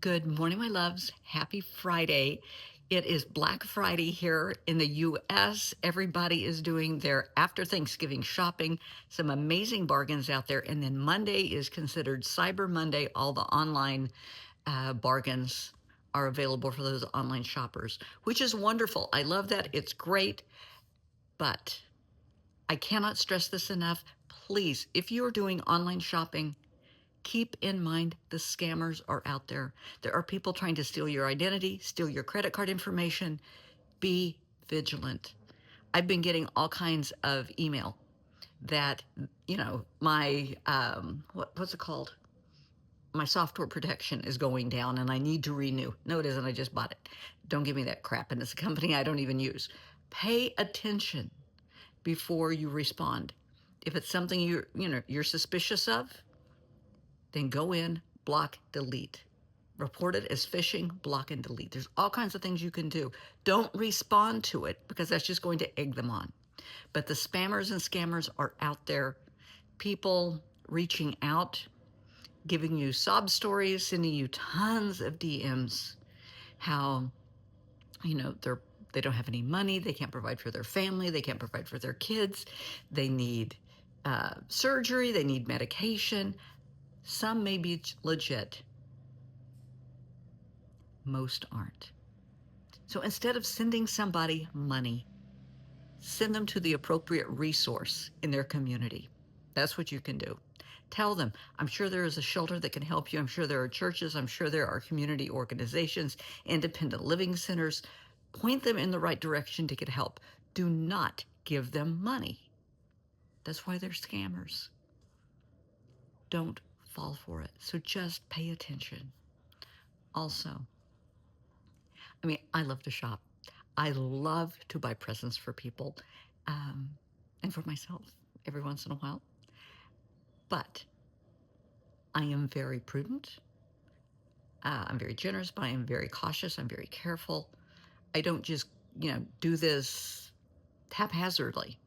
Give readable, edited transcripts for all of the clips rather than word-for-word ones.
Good morning, my loves. Happy Friday. It is Black Friday here in the US. Everybody is doing their after Thanksgiving shopping. Some amazing bargains out there. And then Monday is considered Cyber Monday. All the online bargains are available for those online shoppers, which is wonderful. I love that. It's great. But I cannot stress this enough. Please, if you are doing online shopping, keep in mind the scammers are out there. There are people trying to steal your identity, steal your credit card information. Be vigilant. I've been getting all kinds of email that, my, what's it called? My software protection is going down and I need to renew. No, it isn't. I just bought it. Don't give me that crap. And it's a company I don't even use. Pay attention before you respond. If it's something you're suspicious of, then go in, block, delete. Report it as phishing, block and delete. There's all kinds of things you can do. Don't respond to it because that's just going to egg them on. But the spammers and scammers are out there. People reaching out, giving you sob stories, sending you tons of DMs, how, they don't have any money, they can't provide for their family, they can't provide for their kids, they need surgery, they need medication. Some may be legit, most aren't. So instead of sending somebody money, send them to the appropriate resource in their community. That's what you can do. Tell them, I'm sure there is a shelter that can help you. I'm sure there are churches. I'm sure there are community organizations, independent living centers. Point them in the right direction to get help. Do not give them money. That's why they're scammers. Don't fall for it. So just pay attention. Also, I love to shop. I love to buy presents for people and for myself every once in a while. But I am very prudent. I'm very generous, but I am very cautious. I'm very careful. I don't just, do this haphazardly.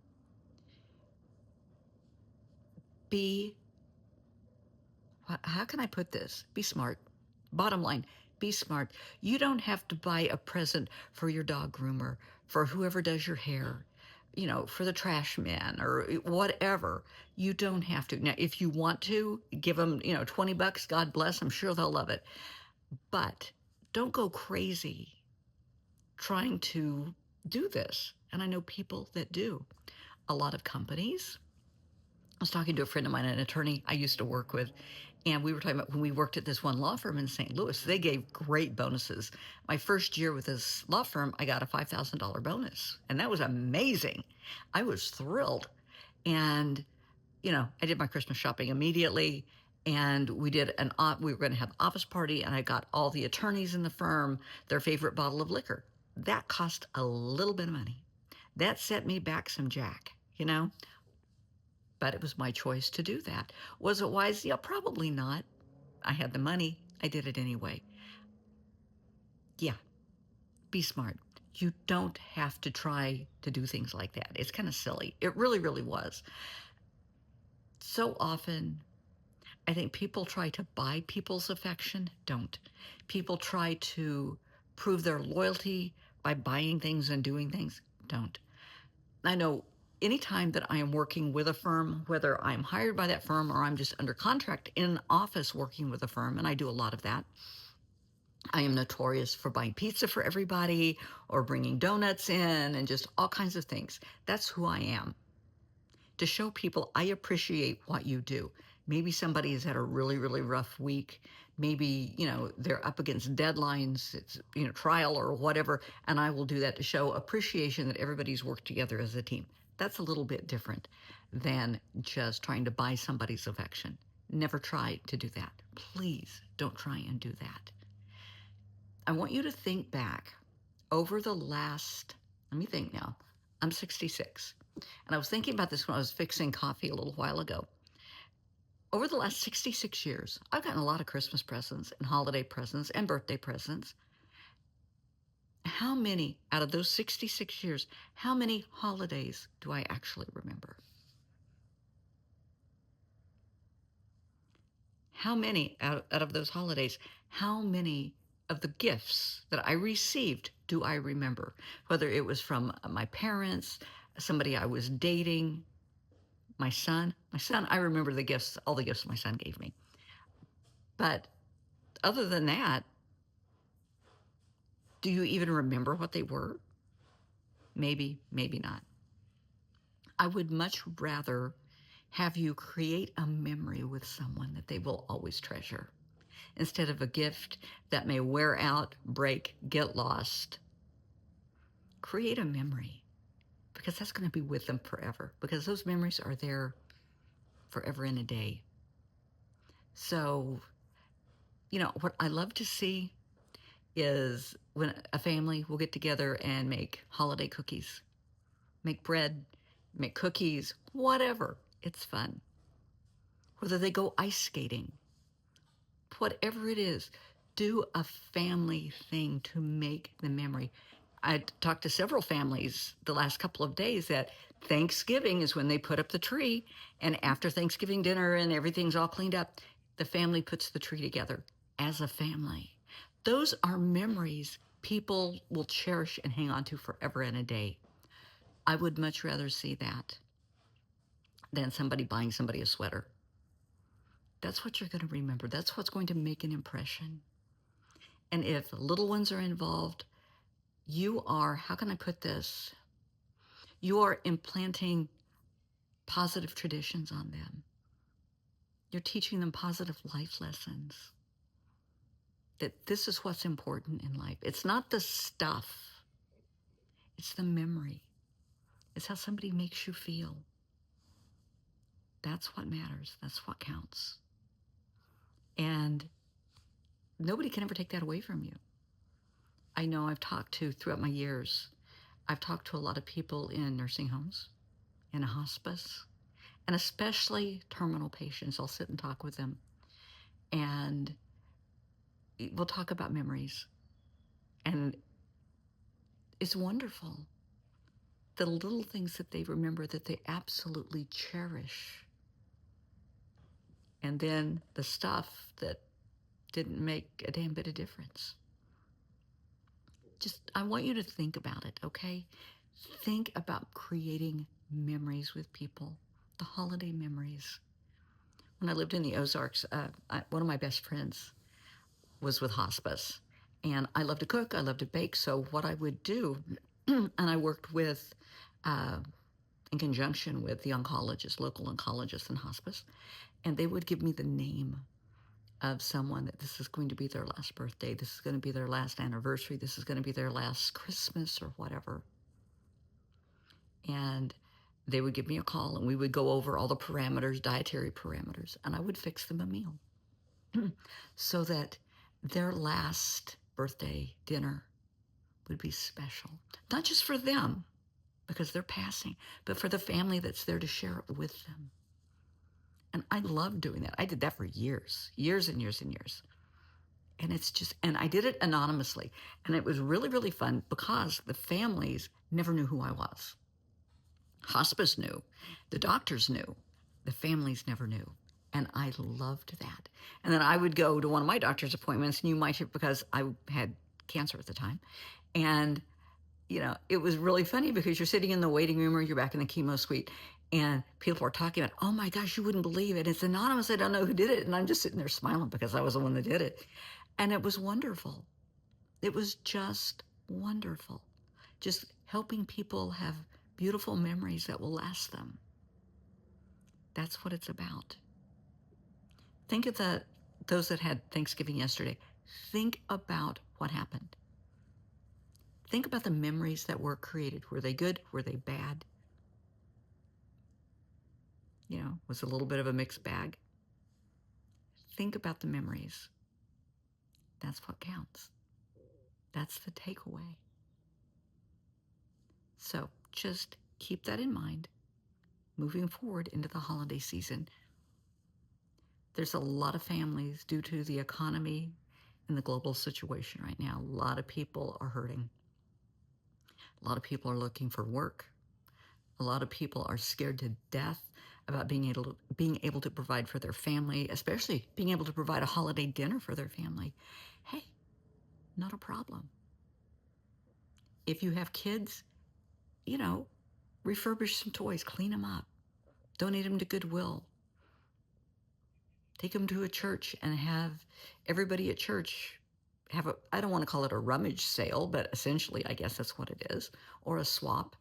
How can I put this? Be smart. Bottom line, be smart. You don't have to buy a present for your dog groomer, for whoever does your hair, for the trash man or whatever. You don't have to. Now, if you want to, give them, $20, God bless, I'm sure they'll love it. But don't go crazy trying to do this. And I know people that do. A lot of companies. I was talking to a friend of mine, an attorney I used to work with, and we were talking about when we worked at this one law firm in St. Louis. They gave great bonuses. My first year with this law firm, I got a $5,000 bonus, and that was amazing. I was thrilled. And, I did my Christmas shopping immediately, and we were going to have an office party, and I got all the attorneys in the firm their favorite bottle of liquor. That cost a little bit of money. That set me back some jack. But it was my choice to do that. Was it wise? Yeah, probably not. I had the money. I did it anyway. Yeah, be smart. You don't have to try to do things like that. It's kind of silly. It really, really was. So often, I think people try to buy people's affection. Don't. People try to prove their loyalty by buying things and doing things. Don't. I know anytime that I am working with a firm, whether I'm hired by that firm or I'm just under contract in office working with a firm, and I do a lot of that, I am notorious for buying pizza for everybody or bringing donuts in and just all kinds of things. That's who I am. To show people I appreciate what you do. Maybe somebody has had a really, really rough week. Maybe, they're up against deadlines, it's, trial or whatever, and I will do that to show appreciation that everybody's worked together as a team. That's a little bit different than just trying to buy somebody's affection. Never try to do that. Please don't try and do that. I want you to think back over the last, let me think now, I'm 66. And I was thinking about this when I was fixing coffee a little while ago. Over the last 66 years, I've gotten a lot of Christmas presents and holiday presents and birthday presents. How many, out of those 66 years, how many holidays do I actually remember? How many out of those holidays, how many of the gifts that I received do I remember? Whether it was from my parents, somebody I was dating, my son, I remember the gifts, all the gifts my son gave me. But other than that, do you even remember what they were? Maybe, maybe not. I would much rather have you create a memory with someone that they will always treasure instead of a gift that may wear out, break, get lost. Create a memory because that's going to be with them forever because those memories are there forever and a day. So, what I love to see is when a family will get together and make holiday cookies, make bread, make cookies, whatever. It's fun. Whether they go ice skating, whatever it is, do a family thing to make the memory. I talked to several families the last couple of days that Thanksgiving is when they put up the tree, and after Thanksgiving dinner and everything's all cleaned up, the family puts the tree together as a family. Those are memories people will cherish and hang on to forever and a day. I would much rather see that than somebody buying somebody a sweater. That's what you're going to remember. That's what's going to make an impression. And if little ones are involved, you are, how can I put this? You are implanting positive traditions on them. You're teaching them positive life lessons. That this is what's important in life. It's not the stuff, it's the memory. It's how somebody makes you feel. That's what matters. That's what counts. And nobody can ever take that away from you. I know throughout my years, I've talked to a lot of people in nursing homes, in a hospice, and especially terminal patients. I'll sit and talk with them, and we'll talk about memories. And it's wonderful. The little things that they remember that they absolutely cherish. And then the stuff that didn't make a damn bit of difference. I want you to think about it, okay? Think about creating memories with people, the holiday memories. When I lived in the Ozarks, one of my best friends was with hospice. And I love to cook, I love to bake. So what I would do, and I worked in conjunction with the oncologists, local oncologists in hospice, and they would give me the name of someone that this is going to be their last birthday, this is going to be their last anniversary, this is going to be their last Christmas or whatever. And they would give me a call and we would go over all the parameters, dietary parameters, and I would fix them a meal so that their last birthday dinner would be special. Not just for them, because they're passing, but for the family that's there to share it with them. And I love doing that. I did that for years, years and years and years. And I did it anonymously. And it was really, really fun because the families never knew who I was. Hospice knew, the doctors knew, the families never knew. And I loved that. And then I would go to one of my doctor's appointments, and you might hear, because I had cancer at the time. And, it was really funny because you're sitting in the waiting room or you're back in the chemo suite and people are talking about, oh my gosh, you wouldn't believe it. It's anonymous. I don't know who did it. And I'm just sitting there smiling because I was the one that did it. And it was wonderful. It was just wonderful. Just helping people have beautiful memories that will last them. That's what it's about. Think of those that had Thanksgiving yesterday. Think about what happened. Think about the memories that were created. Were they good? Were they bad? Was a little bit of a mixed bag. Think about the memories. That's what counts. That's the takeaway. So just keep that in mind moving forward into the holiday season. There's a lot of families, due to the economy and the global situation right now, a lot of people are hurting. A lot of people are looking for work. A lot of people are scared to death about being able to provide for their family, especially being able to provide a holiday dinner for their family. Hey, not a problem. If you have kids, you know, refurbish some toys, clean them up, donate them to Goodwill, take them to a church and have everybody at church have a, I don't want to call it a rummage sale, but essentially I guess that's what it is, or a swap,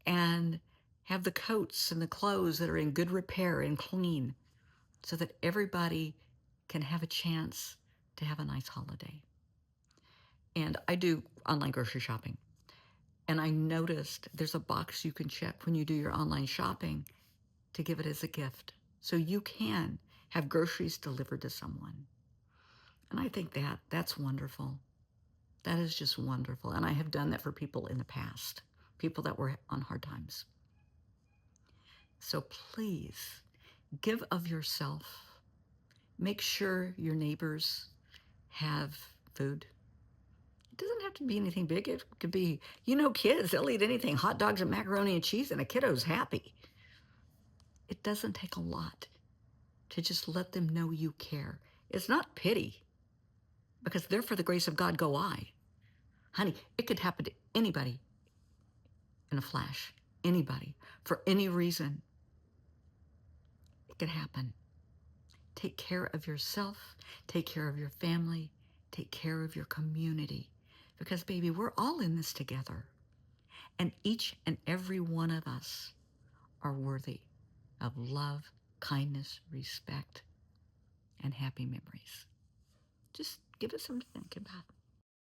and have the coats and the clothes that are in good repair and clean so that everybody can have a chance to have a nice holiday. And I do online grocery shopping. And I noticed there's a box you can check when you do your online shopping to give it as a gift. So you can have groceries delivered to someone. And I think that's wonderful. That is just wonderful. And I have done that for people in the past, people that were on hard times. So please give of yourself. Make sure your neighbors have food. It doesn't have to be anything big. It could be, kids, they'll eat anything, hot dogs and macaroni and cheese, and a kiddo's happy. It doesn't take a lot to just let them know you care. It's not pity, because there for the grace of God go I. Honey, it could happen to anybody in a flash. Anybody. For any reason. It could happen. Take care of yourself. Take care of your family. Take care of your community. Because, baby, we're all in this together. And each and every one of us are worthy of love, kindness, respect, and happy memories. Just give it some to think about.